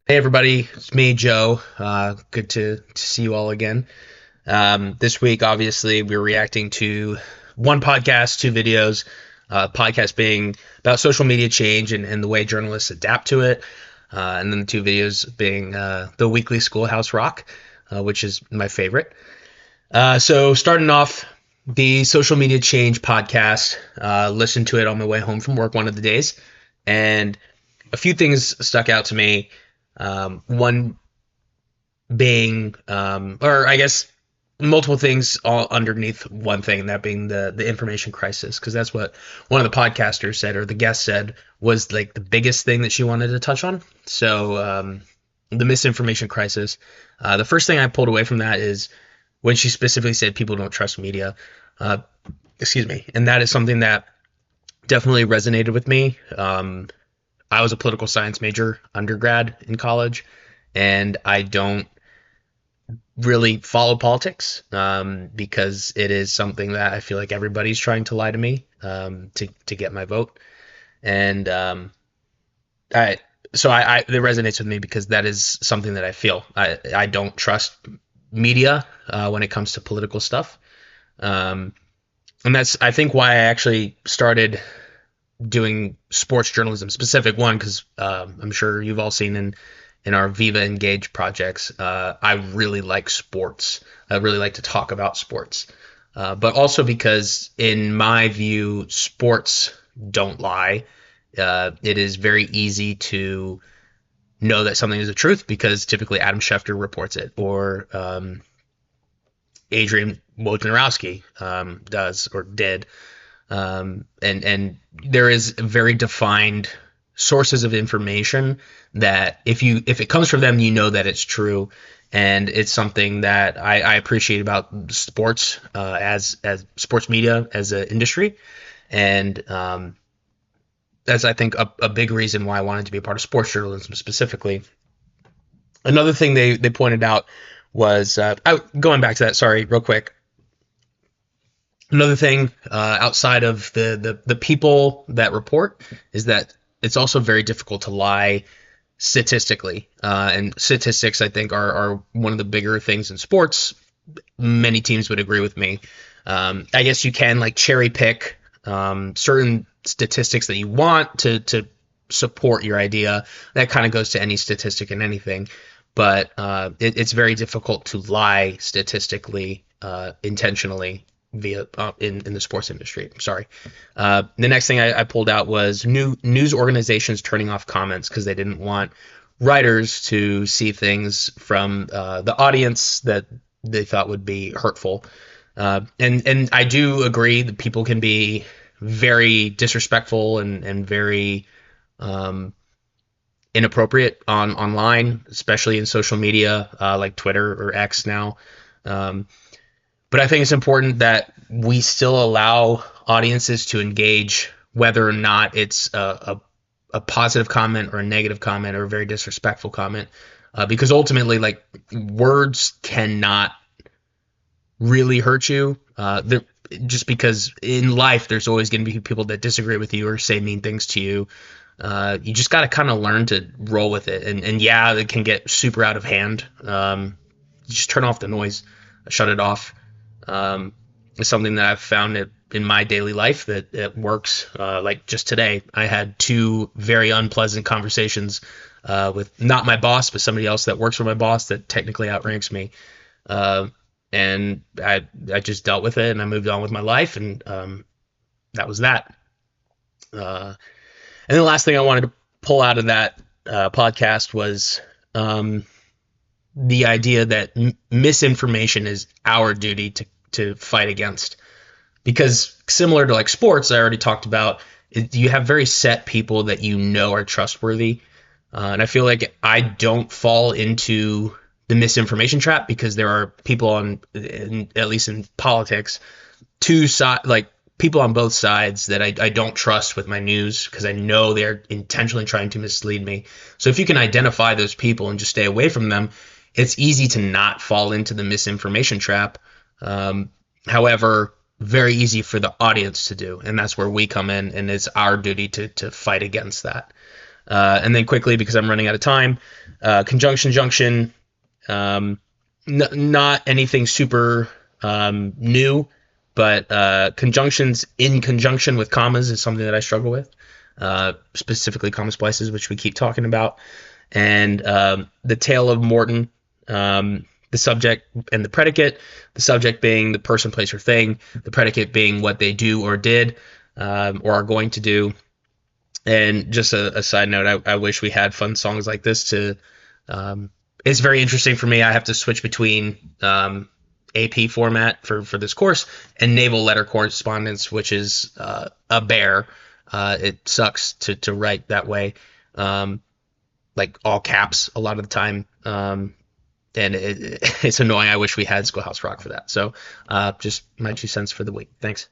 Hey everybody, it's me, Joe. Good to see you all again. This week, obviously, we're reacting to one podcast, two videos. Podcast being about social media change and the way journalists adapt to it, and then the two videos being the weekly Schoolhouse Rock, which is my favorite. So starting off the social media change podcast, listened to it on my way home from work one of the days, and a few things stuck out to me. One being, or I guess multiple things all underneath one thing, that being the information crisis, because that's what one of the podcasters said, or the guest said, was like the biggest thing that she wanted to touch on. So the misinformation crisis. The first thing I pulled away from that is when she specifically said people don't trust media. Uh, Excuse me, and that is something that definitely resonated with me. I was a political science major undergrad in college, and I don't really follow politics because it is something that I feel like everybody's trying to lie to me to get my vote, and I I it resonates with me because that is something that I feel. I don't trust media when it comes to political stuff, um, and that's I think why I actually started doing sports journalism specific one because I'm sure you've all seen in our Viva Engage projects. I really like sports. I really like to talk about sports, but also because in my view, sports don't lie. It is very easy to know that something is the truth because typically Adam Schefter reports it or Adrian Wojnarowski does or did. And there is very defined sources of information that if it comes from them, you know that it's true, and it's something that I appreciate about sports as sports media as an industry, and that's I think a big reason why I wanted to be a part of sports journalism specifically. Another thing they pointed out was going back to that. Sorry, real quick. Another thing outside of the people that report is that it's also very difficult to lie statistically, and statistics I think are one of the bigger things in sports. Many teams would agree with me. I guess you can like cherry pick certain statistics that you want to support your idea. That kind of goes to any statistic and anything, but it's very difficult to lie statistically intentionally via in the sports industry. I'm sorry. The next thing I pulled out was news organizations turning off comments because they didn't want writers to see things from the audience that they thought would be hurtful. And I do agree that people can be very disrespectful and very inappropriate online, especially in social media like Twitter or X now. Um, but I think it's important that we still allow audiences to engage, whether or not it's a positive comment or a negative comment or a very disrespectful comment, because ultimately, like words cannot really hurt you. Just because in life there's always going to be people that disagree with you or say mean things to you. You just got to kind of learn to roll with it, and yeah, it can get super out of hand. Just turn off the noise, shut it off. Is something that I've found in my daily life that it works. Like just today, I had two very unpleasant conversations with not my boss, but somebody else that works for my boss that technically outranks me. Uh, and I just dealt with it and I moved on with my life, and that was that. And the last thing I wanted to pull out of that podcast was the idea that misinformation is our duty to fight against, because similar to like sports I already talked about, you have very set people that you know are trustworthy, and I feel like I don't fall into the misinformation trap because there are people at least in politics, two side like people on both sides that I don't trust with my news because I know they're intentionally trying to mislead me. So if you can identify those people and just stay away from them, it's easy to not fall into the misinformation trap. However, very easy for the audience to do, and that's where we come in, and it's our duty to fight against that. And then quickly, because I'm running out of time, conjunction, junction, not anything super new, but conjunctions in conjunction with commas is something that I struggle with, specifically comma splices, which we keep talking about. And the tale of Morton, the subject and the predicate, the subject being the person, place, or thing, the predicate being what they do or did, or are going to do. And just a side note, I wish we had fun songs like this to. It's very interesting for me. I have to switch between AP format for this course and naval letter correspondence, which is a bear. It sucks to write that way, like all caps a lot of the time. And it's annoying. I wish we had Schoolhouse Rock for that. So just my 2 cents for the week. Thanks.